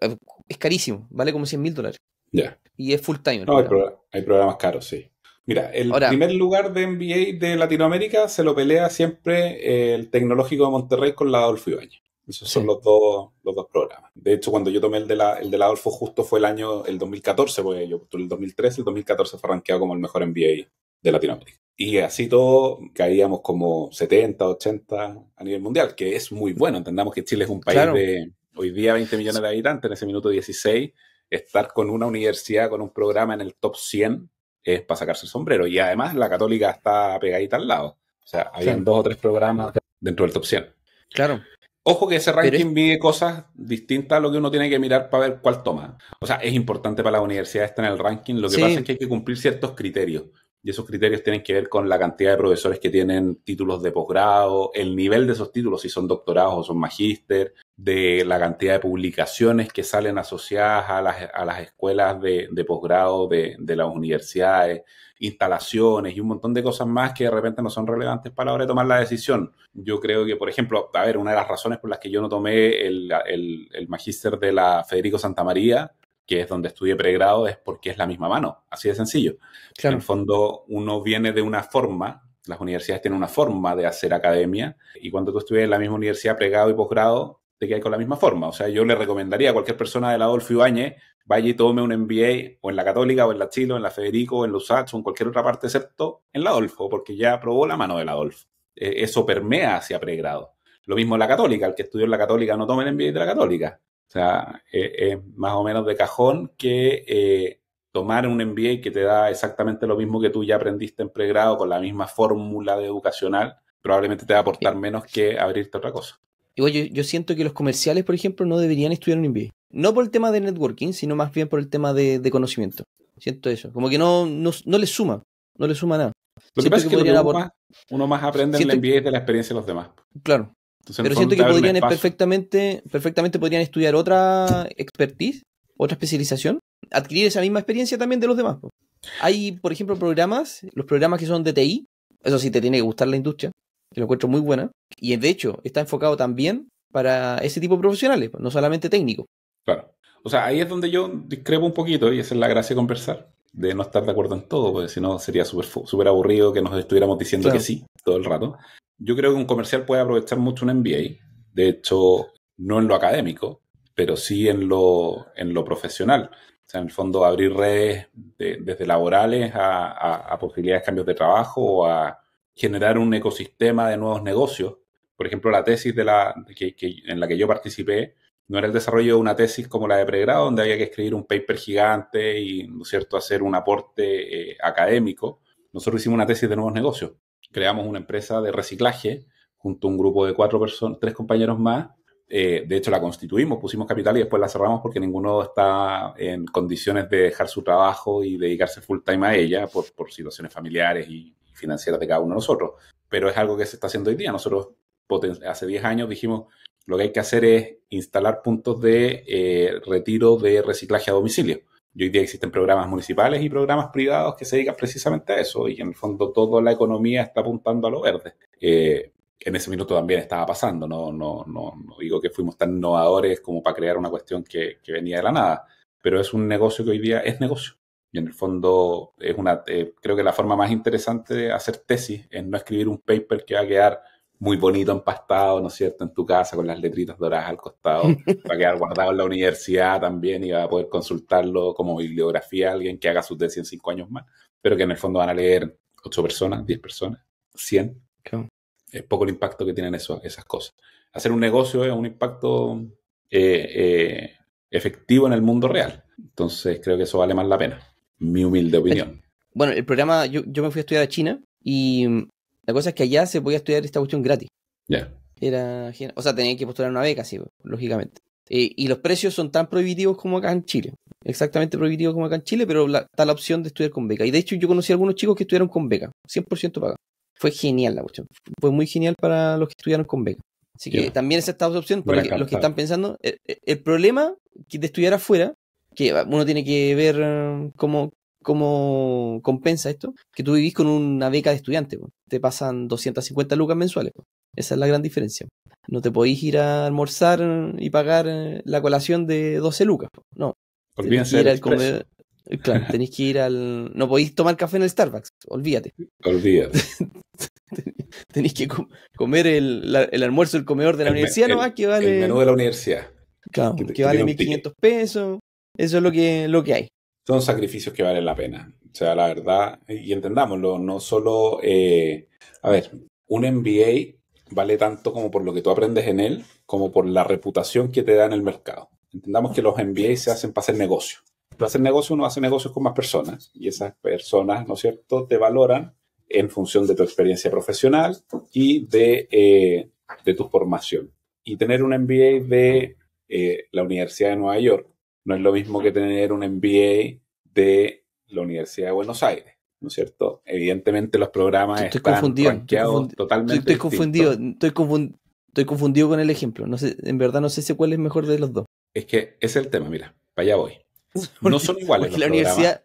es carísimo, vale como $100,000. ya. Y es full time el No, programa. hay programas caros, sí. Mira, el Ahora, primer lugar de MBA de Latinoamérica se lo pelea siempre el Tecnológico de Monterrey con la Adolfo Ibáñez. Esos son sí, los dos programas. De hecho, cuando yo tomé el de la Adolfo, justo fue el 2014, porque yo el 2013, el 2014 fue rankeado como el mejor MBA de Latinoamérica. Y así todo caíamos como 70, 80 a nivel mundial, que es muy bueno. Entendamos que Chile es un país claro, de hoy día 20 millones de habitantes, en ese minuto 16, estar con una universidad, con un programa en el top 100 es para sacarse el sombrero. Y además la Católica está pegadita al lado. O sea, habían 2 o 3 programas dentro del top 100. Claro. Ojo que ese ranking mide cosas distintas a lo que uno tiene que mirar para ver cuál toma. O sea, es importante para las universidades estar en el ranking. Lo que pasa es que hay que cumplir ciertos criterios. Y esos criterios tienen que ver con la cantidad de profesores que tienen títulos de posgrado, el nivel de esos títulos, si son doctorados o son magíster, de la cantidad de publicaciones que salen asociadas a las escuelas de posgrado de las universidades, instalaciones y un montón de cosas más que de repente no son relevantes para la hora de tomar la decisión. Yo creo que, por ejemplo, a ver, una de las razones por las que yo no tomé el magíster de la Federico Santamaría, que es donde estudié pregrado, es porque es la misma mano, así de sencillo. Claro. En el fondo, uno viene de una forma, las universidades tienen una forma de hacer academia, y cuando tú estudias en la misma universidad, pregrado y posgrado, te quedas con la misma forma. O sea, yo le recomendaría a cualquier persona de la Adolfo Ibáñez, vaya y tome un MBA o en la Católica, o en la Chile, o en la Federico, o en la USACH, o en cualquier otra parte, excepto en la Adolfo, porque ya probó la mano de la Adolfo. Eso permea hacia pregrado. Lo mismo en la Católica, el que estudió en la Católica no tome el MBA de la Católica. O sea, es más o menos de cajón que tomar un MBA que te da exactamente lo mismo que tú ya aprendiste en pregrado con la misma fórmula de educacional, probablemente te va a aportar menos que abrirte otra cosa. Igual yo siento que los comerciales, por ejemplo, no deberían estudiar un MBA. No por el tema de networking, sino más bien por el tema de conocimiento. Siento eso. Como que no les suma. No les suma nada. Lo que pasa es que uno más aprende en el MBA de la experiencia de los demás. Claro. Entonces, pero siento que podrían perfectamente podrían estudiar otra expertise, otra especialización, adquirir esa misma experiencia también de los demás. Hay, por ejemplo, los programas que son de TI, eso sí te tiene que gustar la industria, que lo encuentro muy buena, y de hecho está enfocado también para ese tipo de profesionales, no solamente técnicos. Claro. O sea, ahí es donde yo discrepo un poquito, y esa es la gracia de conversar, de no estar de acuerdo en todo, porque si no sería súper aburrido que nos estuviéramos diciendo que sí todo el rato. Yo creo que un comercial puede aprovechar mucho un MBA, de hecho, no en lo académico, pero sí en lo profesional. O sea, en el fondo, abrir redes desde laborales a posibilidades de cambios de trabajo o a generar un ecosistema de nuevos negocios. Por ejemplo, la tesis en la que yo participé no era el desarrollo de una tesis como la de pregrado, donde había que escribir un paper gigante y, ¿no es cierto?, hacer un aporte académico. Nosotros hicimos una tesis de nuevos negocios. Creamos una empresa de reciclaje junto a un grupo de 4 personas, 3 compañeros más. De hecho, la constituimos, pusimos capital y después la cerramos porque ninguno está en condiciones de dejar su trabajo y dedicarse full time a ella por situaciones familiares y financieras de cada uno de nosotros. Pero es algo que se está haciendo hoy día. Nosotros hace 10 años dijimos lo que hay que hacer es instalar puntos de retiro de reciclaje a domicilio. Y hoy día existen programas municipales y programas privados que se dedican precisamente a eso, y en el fondo toda la economía está apuntando a lo verde. En ese minuto también estaba pasando, no digo que fuimos tan innovadores como para crear una cuestión que venía de la nada, pero es un negocio que hoy día es negocio. Y en el fondo es creo que la forma más interesante de hacer tesis es no escribir un paper que va a quedar muy bonito empastado, ¿no es cierto?, en tu casa con las letritas doradas al costado, va a quedar guardado en la universidad también y va a poder consultarlo como bibliografía a alguien que haga su tesis en 5 años más, pero que en el fondo van a leer 8 personas, 10 personas, 100. Claro. Es poco el impacto que tienen esas cosas. Hacer un negocio es un impacto efectivo en el mundo real. Entonces creo que eso vale más la pena. Mi humilde opinión. Bueno, el programa, yo me fui a estudiar a China y la cosa es que allá se podía estudiar esta cuestión gratis. Ya. Era genial. O sea, tenía que postular una beca, sí, lógicamente. Y los precios son tan prohibitivos como acá en Chile. Exactamente prohibitivos como acá en Chile, pero está la opción de estudiar con beca. Y de hecho yo conocí a algunos chicos que estudiaron con beca, 100% pagado. Fue genial la cuestión. Fue muy genial para los que estudiaron con beca. Así que también es esta opción, porque los que están pensando, el problema de estudiar afuera, que uno tiene que ver cómo compensa esto, que tú vivís con una beca de estudiante, te pasan 250 lucas mensuales. Esa es la gran diferencia. No te podéis ir a almorzar y pagar la colación de 12 lucas. No. Olvídense del comedor. Claro, tenéis que ir no podéis tomar café en el Starbucks, olvídate. Tenéis que comer el almuerzo del comedor de la universidad, nomás que vale. El menú de la universidad. Claro, que vale 1.500 pesos. Eso es lo que hay. Son sacrificios que valen la pena. O sea, la verdad, y entendámoslo, no solo. A ver, un MBA vale tanto como por lo que tú aprendes en él, como por la reputación que te da en el mercado. Entendamos que los MBA se hacen para hacer negocio. Para hacer negocio uno hace negocios con más personas y esas personas, ¿no es cierto?, te valoran en función de tu experiencia profesional y de tu formación. Y tener un MBA de la Universidad de Nueva York no es lo mismo que tener un MBA de la Universidad de Buenos Aires, ¿no es cierto? Evidentemente los programas Estoy están confundido, rankeados totalmente distintos. estoy confundido con el ejemplo. No sé, en verdad no sé si cuál es mejor de los dos. Es que es el tema, mira, para allá voy. No son iguales Porque los la programas. universidad,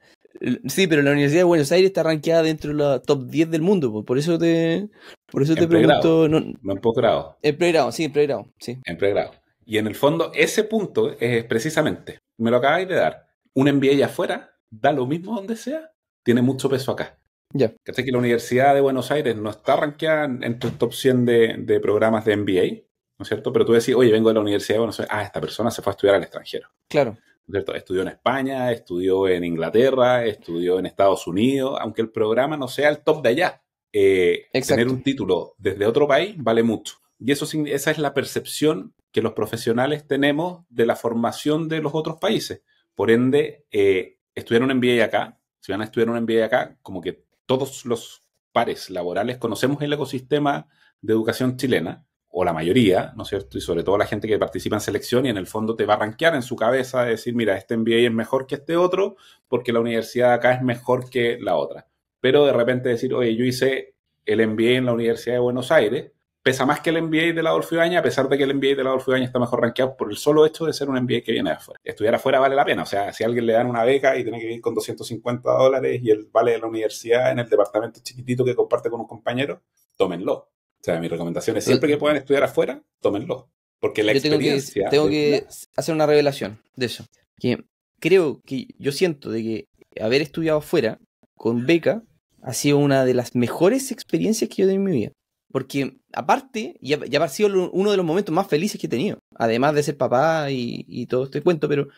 sí, pero la Universidad de Buenos Aires está rankeada dentro de la top 10 del mundo, po. Por eso te En pregunto, pregrado, no en posgrado, el pregrado, sí, el pregrado, sí. en pregrado. Y en el fondo, ese punto es precisamente, me lo acabáis de dar, un MBA afuera, da lo mismo donde sea, tiene mucho peso acá. Ya, ¿Cachai? Que la Universidad de Buenos Aires no está rankeada entre el top 100 de programas de MBA, ¿no es cierto? Pero tú decís, oye, vengo de la Universidad de Buenos Aires, esta persona se fue a estudiar al extranjero. claro. ¿No es cierto? Estudió en España, estudió en Inglaterra, estudió en Estados Unidos, aunque el programa no sea el top de allá. Tener Exacto. un título desde otro país vale mucho. Y esa es la percepción que los profesionales tenemos de la formación de los otros países. Por ende, estudiar un MBA acá, si van a estudiar un MBA acá, como que todos los pares laborales conocemos el ecosistema de educación chilena, o la mayoría, ¿no es cierto? Y sobre todo la gente que participa en selección y en el fondo te va a rankear en su cabeza, decir, mira, este MBA es mejor que este otro porque la universidad de acá es mejor que la otra. Pero de repente decir, oye, yo hice el MBA en la Universidad de Buenos Aires, pesa más que el MBA de la Adolfo Ibáñez, a pesar de que el MBA de la Adolfo Ibáñez está mejor rankeado por el solo hecho de ser un MBA que viene de afuera. Estudiar afuera vale la pena, o sea, si a alguien le dan una beca y tiene que ir con $250 y el vale de la universidad en el departamento chiquitito que comparte con un compañero, tómenlo. O sea, mi recomendación es siempre que puedan estudiar afuera, tómenlo. Porque la Yo experiencia... tengo que hacer una revelación de eso. Que creo que yo siento de que haber estudiado afuera con beca ha sido una de las mejores experiencias que yo he tenido en mi vida. Porque aparte, ya ha sido uno de los momentos más felices que he tenido. Además de ser papá y todo este cuento, pero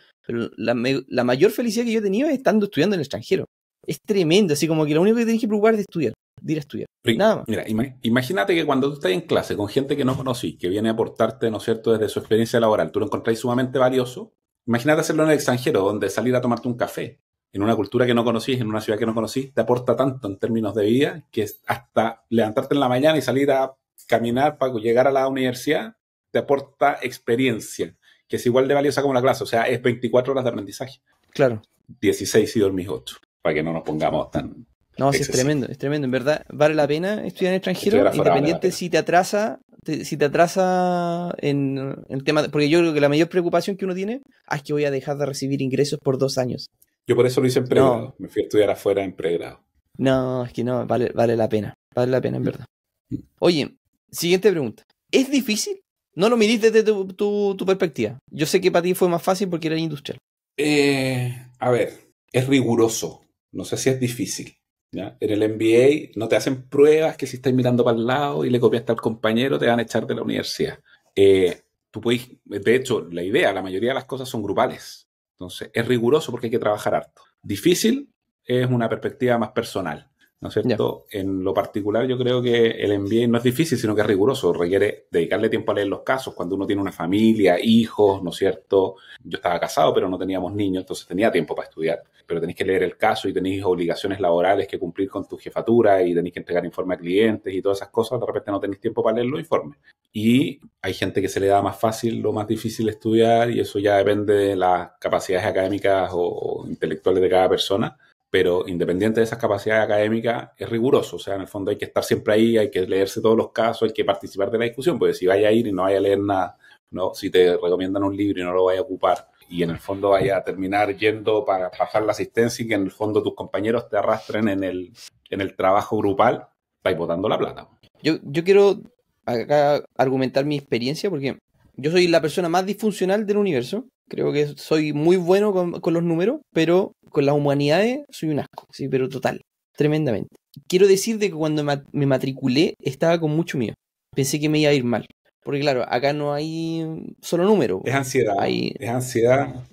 la mayor felicidad que yo he tenido es estando estudiando en el extranjero. Es tremendo, así como que lo único que tenés que preocupar es de estudiar, de ir a estudiar. Nada más. Mira, imagínate que cuando tú estás en clase con gente que no conocís, que viene a aportarte, ¿no es cierto?, desde su experiencia laboral, tú lo encontráis sumamente valioso. Imagínate hacerlo en el extranjero, donde salir a tomarte un café, en una cultura que no conocís, en una ciudad que no conocís, te aporta tanto en términos de vida, que hasta levantarte en la mañana y salir a caminar para llegar a la universidad, te aporta experiencia, que es igual de valiosa como la clase. O sea, es 24 horas de aprendizaje. Claro. 16 y dormís 8, para que no nos pongamos tan... No, sí, es tremendo, en verdad, vale la pena estudiar en extranjero, independiente vale si te atrasa en el tema, porque yo creo que la mayor preocupación que uno tiene es que voy a dejar de recibir ingresos por 2 años. Yo por eso lo hice en pregrado, me fui a estudiar afuera en pregrado. No, es que no, vale la pena en verdad. Oye, siguiente pregunta, ¿es difícil? No lo mirís desde tu perspectiva, yo sé que para ti fue más fácil porque eres industrial. A ver, es riguroso, no sé si es difícil. ¿Ya? En el MBA no te hacen pruebas que si estás mirando para el lado y le copiaste al compañero te van a echar de la universidad. Tú puedes, de hecho, la mayoría de las cosas son grupales. Entonces, es riguroso porque hay que trabajar harto. Difícil es una perspectiva más personal, ¿no es cierto? Yeah. En lo particular, yo creo que el MBA no es difícil, sino que es riguroso. Requiere dedicarle tiempo a leer los casos. Cuando uno tiene una familia, hijos, ¿no es cierto? Yo estaba casado, pero no teníamos niños, entonces tenía tiempo para estudiar. Pero tenéis que leer el caso y tenéis obligaciones laborales que cumplir con tu jefatura y tenéis que entregar informe a clientes y todas esas cosas. De repente no tenéis tiempo para leer los informes. Y hay gente que se le da más fácil o más difícil estudiar y eso ya depende de las capacidades académicas o intelectuales de cada persona. Pero independiente de esas capacidades académicas, es riguroso. O sea, en el fondo hay que estar siempre ahí, hay que leerse todos los casos, hay que participar de la discusión, porque si vaya a ir y no vaya a leer nada, ¿no? Si te recomiendan un libro y no lo vaya a ocupar, y en el fondo vaya a terminar yendo para pasar la asistencia y que en el fondo tus compañeros te arrastren en el trabajo grupal, estáis botando la plata. Yo quiero acá argumentar mi experiencia porque yo soy la persona más disfuncional del universo. Creo que soy muy bueno con los números, pero con las humanidades soy un asco, sí, pero total, tremendamente. Quiero decir de que cuando me matriculé estaba con mucho miedo. Pensé que me iba a ir mal. Porque claro, acá no hay solo números. Es ansiedad. Es ansiedad.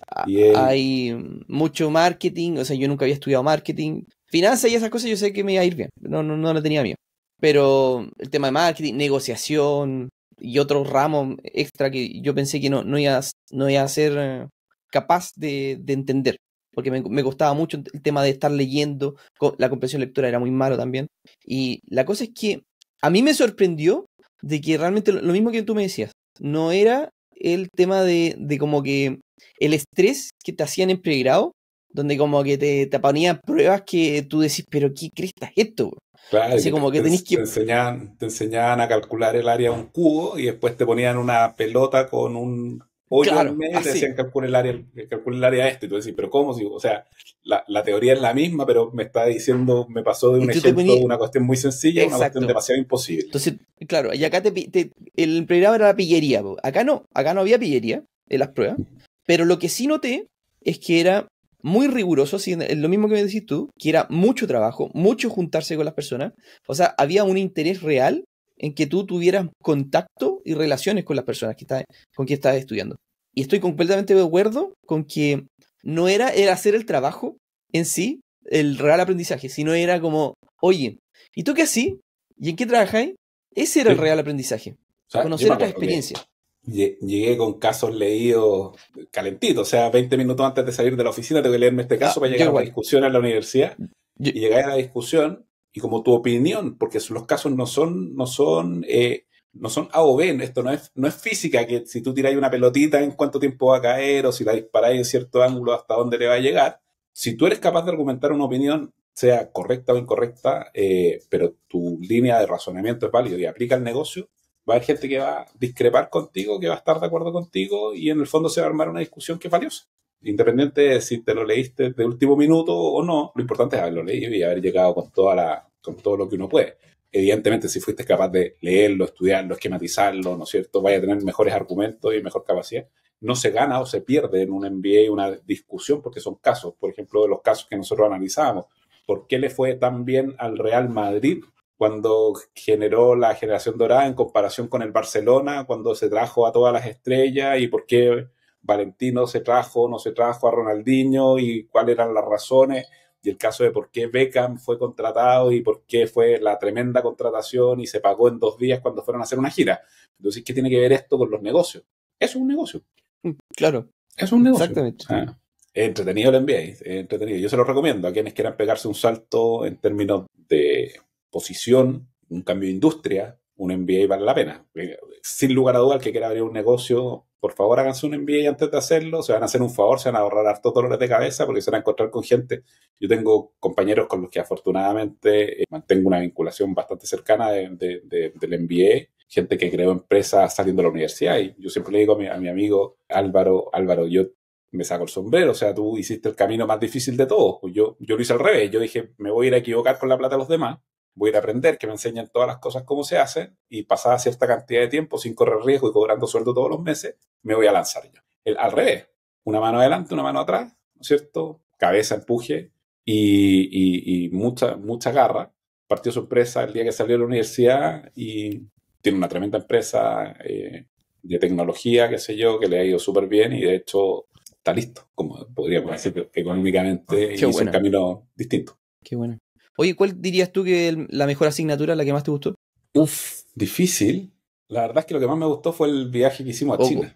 Hay mucho marketing. O sea, yo nunca había estudiado marketing. Finanzas y esas cosas yo sé que me iba a ir bien. No le tenía miedo. Pero el tema de marketing, negociación y otros ramos extra que yo pensé que no iba a ser capaz de entender. porque me costaba mucho el tema de estar leyendo, la comprensión lectora era muy malo también. Y la cosa es que a mí me sorprendió de que realmente lo mismo que tú me decías, no era el tema de como que el estrés que te hacían en pregrado, donde como que te ponían pruebas que tú decís, pero ¿qué crees es esto? Claro, Así que como que tenés que... te enseñaban a calcular el área de un cubo y después te ponían una pelota con un hoyo en Claro, medio y te así. decían calcula el área de esto. Y tú decís, pero ¿cómo? O sea, la teoría es la misma, pero me está diciendo, me pasó de Y un tú te ejemplo ponías... de una cuestión muy sencilla a una cuestión Exacto. demasiado imposible. Entonces, claro, y acá el pregrado era la pillería. Po. Acá no había pillería en las pruebas, pero lo que sí noté es que era muy riguroso, así, es lo mismo que me decís tú, que era mucho trabajo, mucho juntarse con las personas. O sea, había un interés real en que tú tuvieras contacto y relaciones con las personas con quien estabas estudiando. Y estoy completamente de acuerdo con que no era el hacer el trabajo en sí, el real aprendizaje, sino era como, oye, ¿y tú qué así? ¿Y en qué trabajáis? Ese era el Sí. real aprendizaje. O sea, yo Conocer me otras acuerdo que experiencias. llegué con casos leídos calentitos, o sea, 20 minutos antes de salir de la oficina tengo que leerme este caso Ah, para yo llegar a la igual. discusión en la universidad. Yo- Y llegáis a la discusión y como tu opinión, porque los casos no son A o B, esto no es física, que si tú tiráis una pelotita en cuánto tiempo va a caer o si la disparáis en cierto ángulo hasta dónde le va a llegar. Si tú eres capaz de argumentar una opinión, sea correcta o incorrecta, pero tu línea de razonamiento es válida y aplica al negocio, va a haber gente que va a discrepar contigo, que va a estar de acuerdo contigo y en el fondo se va a armar una discusión que es valiosa. Independiente de si te lo leíste de último minuto o no, lo importante es haberlo leído y haber llegado con con todo lo que uno puede. Evidentemente, si fuiste capaz de leerlo, estudiarlo, esquematizarlo, ¿no es cierto? Vaya a tener mejores argumentos y mejor capacidad. No se gana o se pierde en un MBA una discusión porque son casos. Por ejemplo, de los casos que nosotros analizábamos. ¿Por qué le fue tan bien al Real Madrid cuando generó la generación dorada en comparación con el Barcelona, cuando se trajo a todas las estrellas y por qué Valentino no se trajo a Ronaldinho y cuáles eran las razones y el caso de por qué Beckham fue contratado y por qué fue la tremenda contratación y se pagó en 2 días cuando fueron a hacer una gira. Entonces, ¿qué tiene que ver esto con los negocios? Eso es un negocio. Claro, Eso es un negocio. O exactamente. sea, es entretenido el MBA, es entretenido. Yo se lo recomiendo a quienes quieran pegarse un salto en términos de posición, un cambio de industria, un MBA vale la pena. Sin lugar a dudas, el que quiera abrir un negocio, por favor háganse un MBA antes de hacerlo, se van a hacer un favor, se van a ahorrar hartos dolores de cabeza porque se van a encontrar con gente. Yo tengo compañeros con los que afortunadamente mantengo una vinculación bastante cercana del MBA, gente que creó empresas saliendo de la universidad y yo siempre le digo a mi amigo Álvaro, yo me saco el sombrero, o sea, tú hiciste el camino más difícil de todos. Yo lo hice al revés, yo dije, me voy a ir a equivocar con la plata de los demás, voy a ir a aprender, que me enseñen todas las cosas cómo se hacen y pasada cierta cantidad de tiempo sin correr riesgo y cobrando sueldo todos los meses, me voy a lanzar yo. Al revés, una mano adelante, una mano atrás, ¿no es cierto? Cabeza, empuje y mucha garra. Partió su empresa el día que salió de la universidad y tiene una tremenda empresa de tecnología, qué sé yo, que le ha ido súper bien y de hecho está listo, como podríamos decir, económicamente, Qué y hizo un buena, camino distinto. qué buena. Oye, ¿cuál dirías tú que es la mejor asignatura, la que más te gustó? Uf, difícil. La verdad es que lo que más me gustó fue el viaje que hicimos a Oco. China.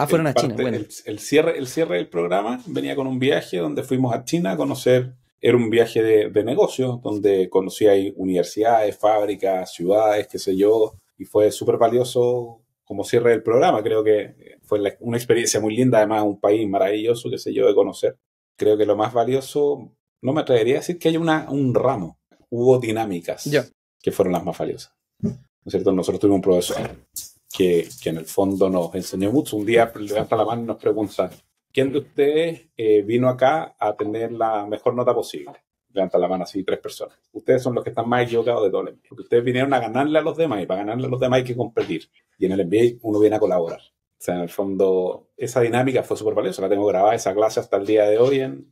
Fueron a China, buena. El cierre del programa venía con un viaje donde fuimos a China a conocer. Era un viaje de negocios donde conocí ahí universidades, fábricas, ciudades, qué sé yo, y fue súper valioso como cierre del programa. Creo que fue una experiencia muy linda, además un país maravilloso, qué sé yo, de conocer. Creo que lo más valioso, no me atrevería a decir que haya un ramo, hubo Ya. dinámicas que fueron las más valiosas. ¿No es cierto? Nosotros tuvimos un profesor que en el fondo nos enseñó mucho. Un día levanta la mano y nos pregunta, ¿quién de ustedes vino acá a tener la mejor nota posible? Levanta la mano así 3 personas. Ustedes son los que están más equivocados de todo el MBA. Porque ustedes vinieron a ganarle a los demás y para ganarle a los demás hay que competir. Y en el MBA uno viene a colaborar. O sea, en el fondo, esa dinámica fue súper valiosa. La tengo grabada, esa clase hasta el día de hoy en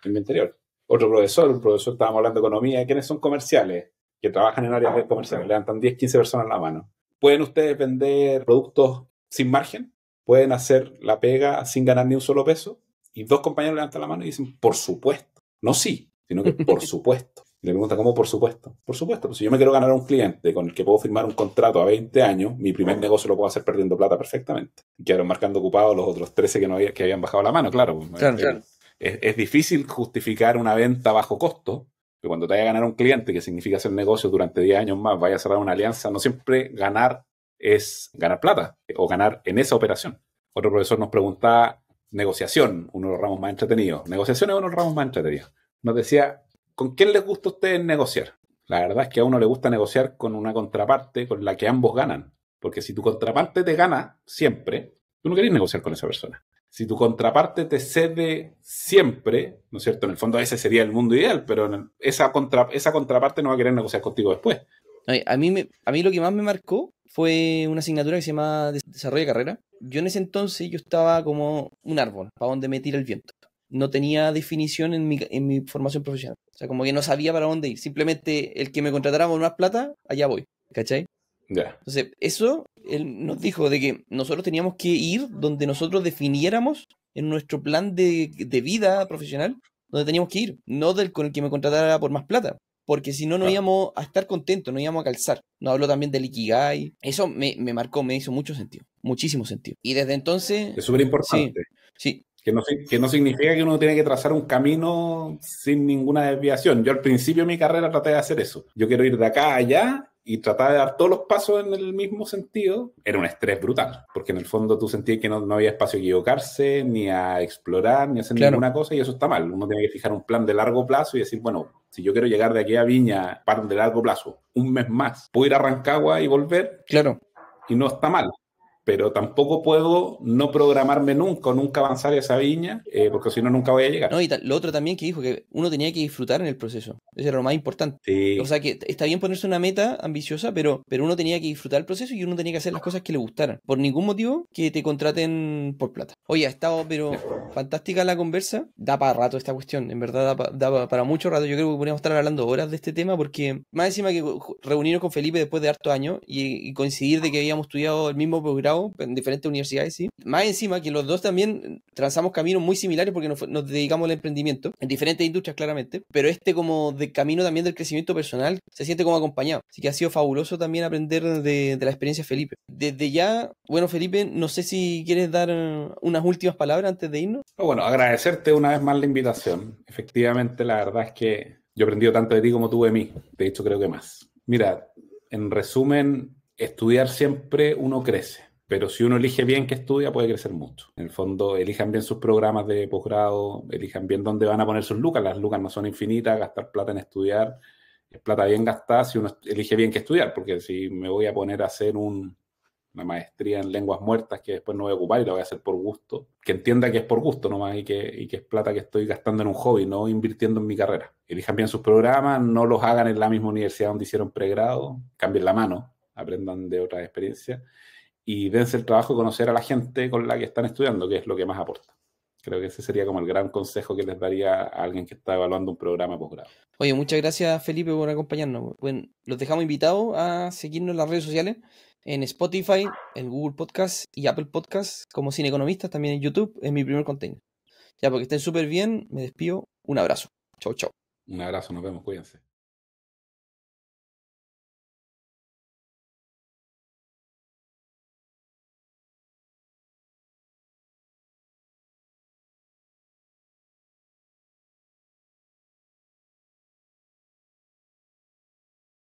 mi interior. Otro profesor, estábamos hablando de economía. ¿Quiénes son comerciales? Que trabajan en áreas de comerciales. Levantan 10, 15 personas la mano. ¿Pueden ustedes vender productos sin margen? ¿Pueden hacer la pega sin ganar ni un solo peso? Y 2 compañeros levantan la mano y dicen, por supuesto. No sí, sino que por supuesto. Y le pregunta, ¿cómo? Por supuesto. Por supuesto, pues si yo me quiero ganar a un cliente con el que puedo firmar un contrato a 20 años, mi primer negocio lo puedo hacer perdiendo plata perfectamente. Y quedaron marcando ocupados los otros 13 que habían bajado la mano, claro. Claro. Es difícil justificar una venta a bajo costo, pero cuando te vaya a ganar un cliente, que significa hacer negocio durante 10 años más, vaya a cerrar una alianza, no siempre ganar es ganar plata o ganar en esa operación. Otro profesor nos preguntaba negociación, uno de los ramos más entretenidos. Negociación es uno de los ramos más entretenidos. Nos decía, ¿con quién les gusta a ustedes negociar? La verdad es que a uno le gusta negociar con una contraparte con la que ambos ganan. Porque si tu contraparte te gana siempre, tú no querés negociar con esa persona. Si tu contraparte te cede siempre, ¿no es cierto? En el fondo ese sería el mundo ideal, pero esa contraparte no va a querer negociar contigo después. A mí lo que más me marcó fue una asignatura que se llama Desarrollo de Carrera. Yo en ese entonces yo estaba como un árbol, para donde me tira el viento. No tenía definición en mi formación profesional. O sea, como que no sabía para dónde ir. Simplemente el que me contratara por más plata, allá voy. ¿Cachai? Ya. Entonces, eso él nos dijo de que nosotros teníamos que ir donde nosotros definiéramos en nuestro plan de vida profesional, donde teníamos que ir, no del con el que me contratara por más plata. Porque si no, no íbamos a estar contentos, no íbamos a calzar. Nos habló también del Ikigai. Eso me marcó, me hizo mucho sentido. Muchísimo sentido. Y desde entonces... Es súper importante. Sí. Que no significa que uno tiene que trazar un camino sin ninguna desviación. Yo al principio de mi carrera traté de hacer eso. Yo quiero ir de acá a allá y tratar de dar todos los pasos en el mismo sentido. Era un estrés brutal, porque en el fondo tú sentías que no había espacio a equivocarse, ni a explorar, ni a hacer ninguna cosa, y eso está mal. Uno tiene que fijar un plan de largo plazo y decir, bueno, si yo quiero llegar de aquí a Viña, plan de largo plazo, un mes más, puedo ir a Rancagua y volver. Claro. Y no está mal. Pero tampoco puedo no programarme nunca avanzar esa viña, porque si no, nunca voy a llegar. No, y lo otro también que dijo, que uno tenía que disfrutar en el proceso. Eso era lo más importante. Sí. O sea, que está bien ponerse una meta ambiciosa, pero uno tenía que disfrutar el proceso y uno tenía que hacer las cosas que le gustaran. Por ningún motivo que te contraten por plata. Oye, ha estado, pero fantástica la conversa. Da para rato esta cuestión. En verdad, da para mucho rato. Yo creo que podríamos estar hablando horas de este tema, porque más encima que reunirnos con Felipe después de hartos años y coincidir de que habíamos estudiado el mismo posgrado en diferentes universidades, sí. Más encima que los dos también trazamos caminos muy similares porque nos dedicamos al emprendimiento en diferentes industrias, claramente, pero como de camino también del crecimiento personal se siente como acompañado. Así que ha sido fabuloso también aprender de la experiencia de Felipe. Desde ya, bueno, Felipe, no sé si quieres dar unas últimas palabras antes de irnos. Bueno, agradecerte una vez más la invitación. Efectivamente, la verdad es que yo he aprendido tanto de ti como tú de mí. De hecho, creo que más. Mira, en resumen, estudiar siempre uno crece. Pero si uno elige bien qué estudia, puede crecer mucho. En el fondo, elijan bien sus programas de posgrado, elijan bien dónde van a poner sus lucas. Las lucas no son infinitas, gastar plata en estudiar es plata bien gastada si uno elige bien qué estudiar, porque si me voy a poner a hacer una maestría en lenguas muertas que después no voy a ocupar y la voy a hacer por gusto, que entienda que es por gusto nomás y que es plata que estoy gastando en un hobby, no invirtiendo en mi carrera. Elijan bien sus programas, no los hagan en la misma universidad donde hicieron pregrado, cambien la mano, aprendan de otras experiencias y dense el trabajo de conocer a la gente con la que están estudiando, que es lo que más aporta. Creo que ese sería como el gran consejo que les daría a alguien que está evaluando un programa de posgrado. Oye, muchas gracias, Felipe, por acompañarnos. Bueno, los dejamos invitados a seguirnos en las redes sociales, en Spotify, en Google Podcast y Apple Podcast, como Cine Economistas, también en YouTube, en mi primer container. Ya, porque estén súper bien, me despido. Un abrazo. Chau, chau. Un abrazo, nos vemos, cuídense.